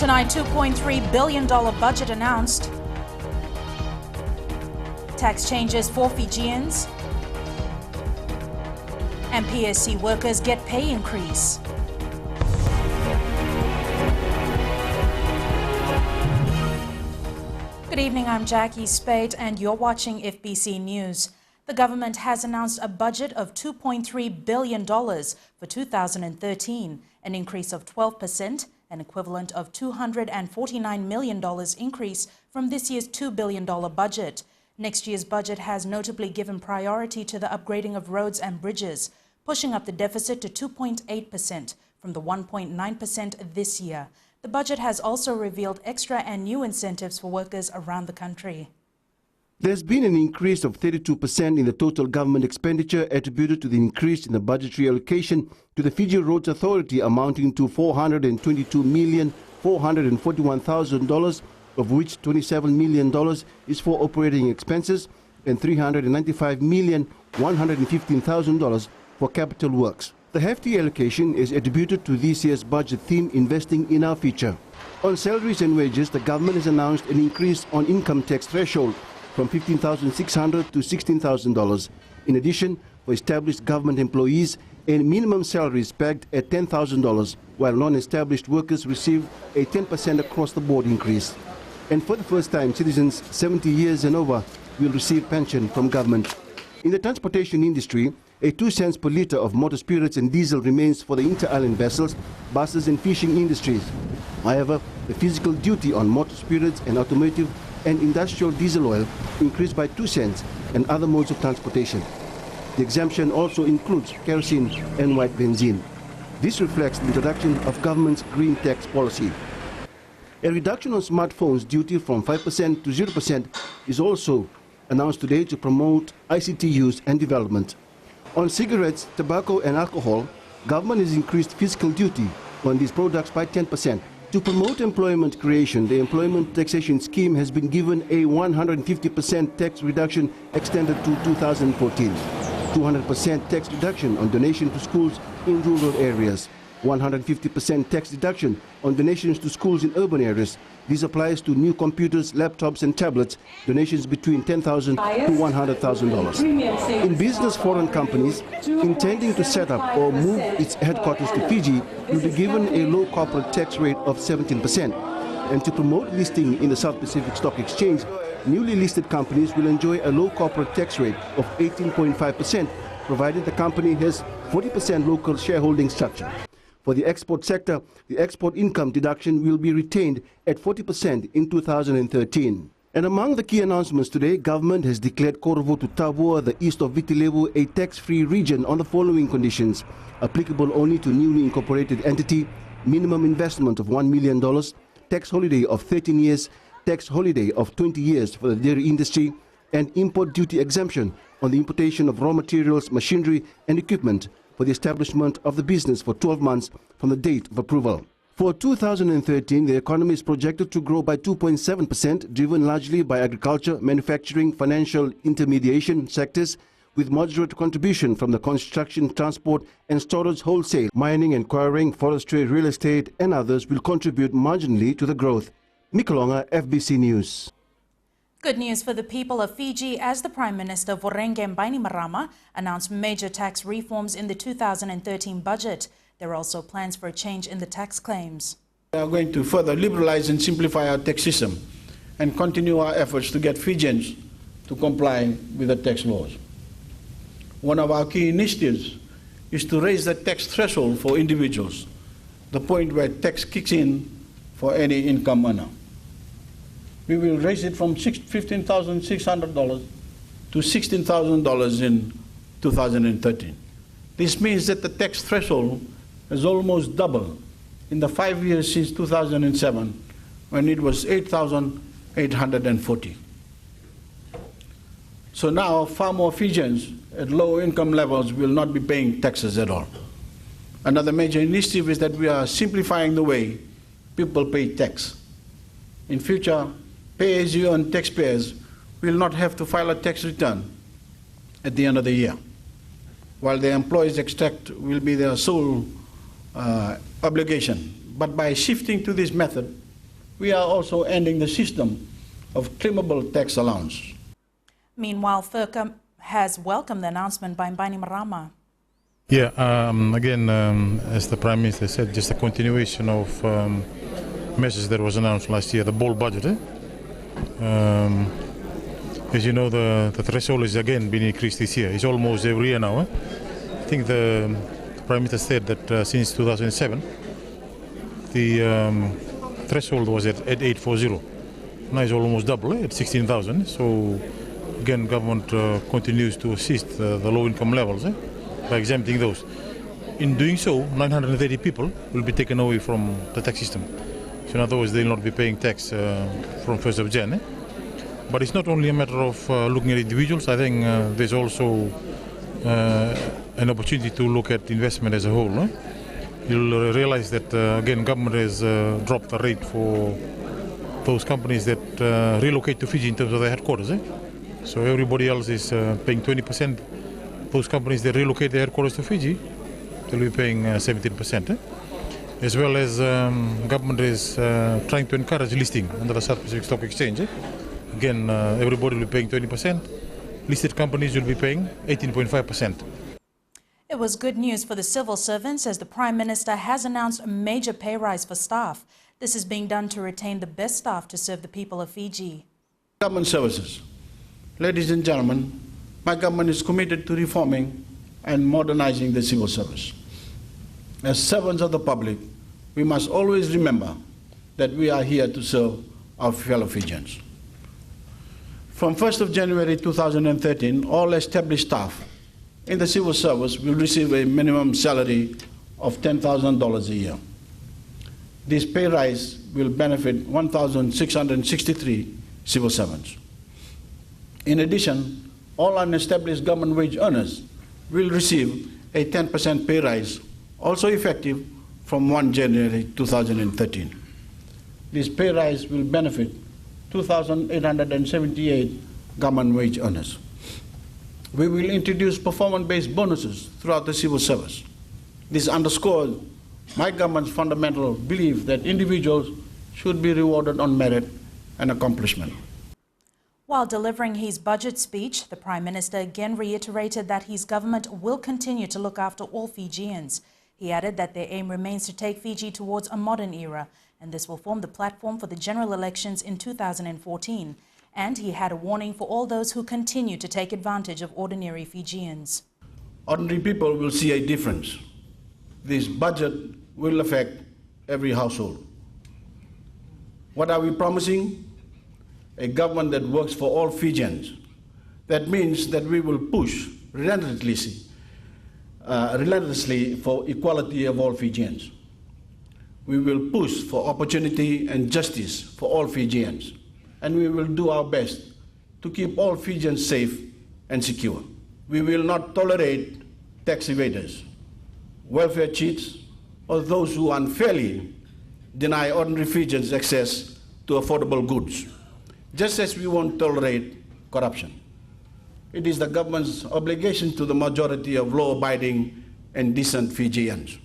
Tonight, $2.3 billion budget announced. Tax changes for Fijians. And PSC workers get pay increase. Good evening, I'm Jackie Spade and you're watching FBC News. The government has announced a budget of $2.3 billion for 2013, an increase of 12%, an equivalent of $249 million increase from this year's $2 billion budget. Next year's budget has notably given priority to the upgrading of roads and bridges, pushing up the deficit to 2.8% from the 1.9% this year. The budget has also revealed extra and new incentives for workers around the country. There's been an increase of 32% in the total government expenditure attributed to the increase in the budgetary allocation to the Fiji Roads Authority, amounting to $422,441,000, of which $27 million is for operating expenses and $395,115,000 for capital works. The hefty allocation is attributed to this year's budget theme, investing in our future. On salaries and wages, the government has announced an increase on income tax threshold from $15,600 to $16,000. In addition, for established government employees, a minimum salary is pegged at $10,000, while non-established workers receive a 10% across-the-board increase. And for the first time, citizens 70 years and over will receive pension from government. In the transportation industry, a 2 cents per litre of motor spirits and diesel remains for the inter-island vessels, buses and fishing industries. However, the physical duty on motor spirits and automotive and industrial diesel oil increased by 2 cents and other modes of transportation. The exemption also includes kerosene and white benzene. This reflects the introduction of government's green tax policy. A reduction on smartphones duty from 5% to 0% is also announced today to promote ICT use and development. On cigarettes, tobacco and alcohol, government has increased fiscal duty on these products by 10%. To promote employment creation, the Employment Taxation Scheme has been given a 150% tax reduction extended to 2014, 200% tax reduction on donation to schools in rural areas, 150% tax deduction on donations to schools in urban areas. This applies to new computers, laptops and tablets, donations between $10,000 to $100,000. In business, foreign companies intending to set up or move its headquarters to Fiji will be given a low corporate tax rate of 17%. And to promote listing in the South Pacific Stock Exchange, newly listed companies will enjoy a low corporate tax rate of 18.5%, provided the company has 40% local shareholding structure. For the export sector, the export income deduction will be retained at 40% in 2013. And among the key announcements today, government has declared Korovo to Tavua, the east of Vitilevu, a tax-free region on the following conditions: applicable only to newly incorporated entity, minimum investment of $1 million, tax holiday of 13 years, tax holiday of 20 years for the dairy industry, and import duty exemption on the importation of raw materials, machinery and equipment for the establishment of the business for 12 months from the date of approval. For 2013, the economy is projected to grow by 2.7%, driven largely by agriculture, manufacturing, financial intermediation sectors, with moderate contribution from the construction, transport and storage, wholesale, mining and quarrying, forestry, real estate and others will contribute marginally to the growth. Mikolonga, FBC News. Good news for the people of Fiji as the Prime Minister Vorenge Bainimarama announced major tax reforms in the 2013 budget. There are also plans for a change in the tax claims. We are going to further liberalize and simplify our tax system and continue our efforts to get Fijians to comply with the tax laws. One of our key initiatives is to raise the tax threshold for individuals, the point where tax kicks in for any income earner. We will raise it from $15,600 to $16,000 in 2013. This means that the tax threshold has almost doubled in the 5 years since 2007, when it was $8,840. So now far more Fijians at low income levels will not be paying taxes at all. Another major initiative is that we are simplifying the way people pay tax. In future, pay-as-you-earn taxpayers will not have to file a tax return at the end of the year, while their employees' extract will be their sole obligation. But by shifting to this method, We are also ending the system of claimable tax allowance. Meanwhile, FERCA has welcomed the announcement by Bainimarama. Yeah, again, as the Prime Minister said, just a continuation of measures that was announced last year, the bold budget. As you know, the threshold is again being increased this year. It's almost every year now. I think the Prime Minister said that since 2007, the threshold was at 840. Now it's almost double, at 16,000. So again, government continues to assist the low-income levels by exempting those. In doing so, 930 people will be taken away from the tax system. So in other words, they will not be paying tax from 1st of January. But it's not only a matter of looking at individuals. I think there's also an opportunity to look at investment as a whole. You'll realize that, again, government has dropped the rate for those companies that relocate to Fiji in terms of their headquarters. So everybody else is paying 20%. Those companies that relocate their headquarters to Fiji, they'll be paying 17%. As well as government is trying to encourage listing under the South Pacific Stock Exchange. Again, everybody will be paying 20%. Listed companies will be paying 18.5%. It was good news for the civil servants as the Prime Minister has announced a major pay rise for staff. This is being done to retain the best staff to serve the people of Fiji. Government services. Ladies and gentlemen, my government is committed to reforming and modernizing the civil service. As servants of the public, we must always remember that we are here to serve our fellow Fijians. From 1st of January 2013, all established staff in the civil service will receive a minimum salary of $10,000 a year. This pay rise will benefit 1,663 civil servants. In addition, all unestablished government wage earners will receive a 10% pay rise, also effective from 1 January 2013. This pay rise will benefit 2,878 government wage earners. We will introduce performance-based bonuses throughout the civil service. This underscores my government's fundamental belief that individuals should be rewarded on merit and accomplishment. While delivering his budget speech, the Prime Minister again reiterated that his government will continue to look after all Fijians. He added that their aim remains to take Fiji towards a modern era, and this will form the platform for the general elections in 2014. And he had a warning for all those who continue to take advantage of ordinary Fijians. Ordinary people will see a difference. This budget will affect every household. What are we promising? A government that works for all Fijians. That means that we will push relentlessly for equality of all Fijians. We will push for opportunity and justice for all Fijians. And we will do our best to keep all Fijians safe and secure. We will not tolerate tax evaders, welfare cheats, or those who unfairly deny ordinary Fijians access to affordable goods, just as we won't tolerate corruption. It is the government's obligation to the majority of law-abiding and decent Fijians.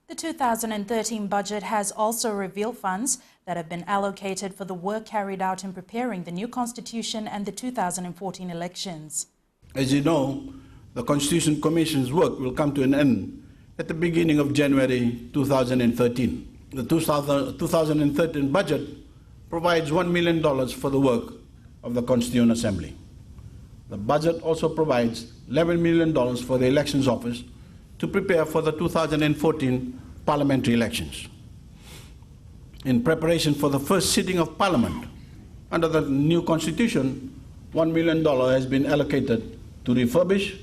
The 2013 budget has also revealed funds that have been allocated for the work carried out in preparing the new constitution and the 2014 elections. As you know, the Constitution Commission's work will come to an end at the beginning of January 2013. The 2013 budget provides $1 million for the work of the Constituent Assembly. The budget also provides $11 million for the Elections Office to prepare for the 2014 parliamentary elections. In preparation for the first sitting of Parliament under the new Constitution, $1 million has been allocated to refurbish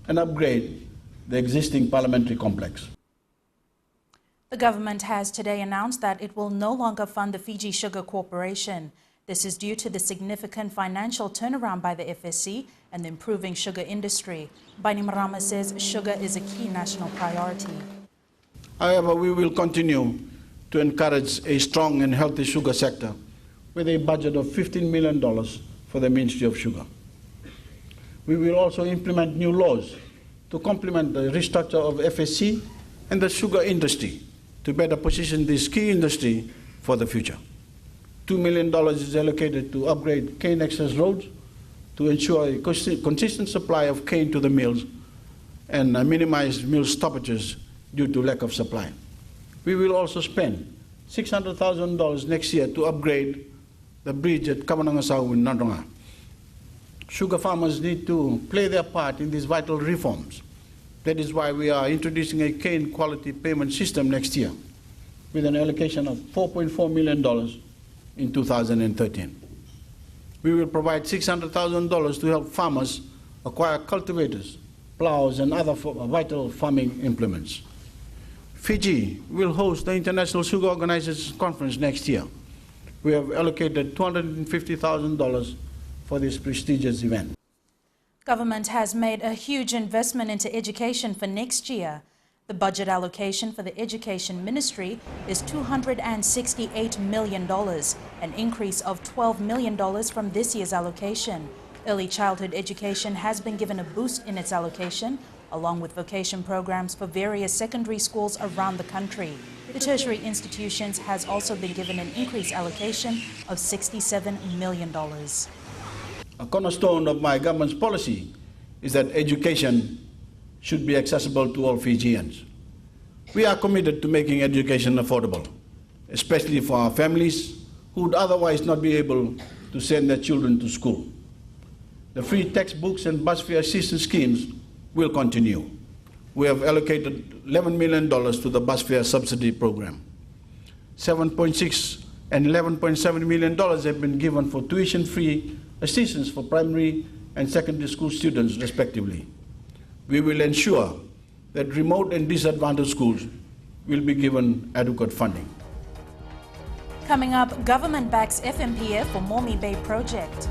and upgrade the existing parliamentary complex. The government has today announced that it will no longer fund the Fiji Sugar Corporation. This is due to the significant financial turnaround by the FSC and the improving sugar industry. Bainimarama says sugar is a key national priority. However, we will continue to encourage a strong and healthy sugar sector with a budget of $15 million for the Ministry of Sugar. We will also implement new laws to complement the restructure of FSC and the sugar industry to better position this key industry for the future. $2 million is allocated to upgrade cane access roads to ensure a consistent supply of cane to the mills and minimize mill stoppages due to lack of supply. We will also spend $600,000 next year to upgrade the bridge at Kabanangasau in Nandonga. Sugar farmers need to play their part in these vital reforms. That is why we are introducing a cane quality payment system next year with an allocation of $4.4 million in 2013. We will provide $600,000 to help farmers acquire cultivators, plows, and other vital farming implements. Fiji will host the International Sugar Organizers Conference next year. We have allocated $250,000 for this prestigious event. Government has made a huge investment into education for next year. The budget allocation for the Education Ministry is $268 million, an increase of $12 million from this year's allocation. Early childhood education has been given a boost in its allocation, along with vocation programs for various secondary schools around the country. The tertiary institutions has also been given an increased allocation of $67 million. A cornerstone of my government's policy is that education should be accessible to all Fijians. We are committed to making education affordable, especially for our families who would otherwise not be able to send their children to school. The free textbooks and bus fare assistance schemes will continue. We have allocated $11 million to the bus fare subsidy program. $7.6 and $11.7 million have been given for tuition-free assistance for primary and secondary school students, respectively. We will ensure that remote and disadvantaged schools will be given adequate funding. Coming up, government backs FMPF for Momi Bay project.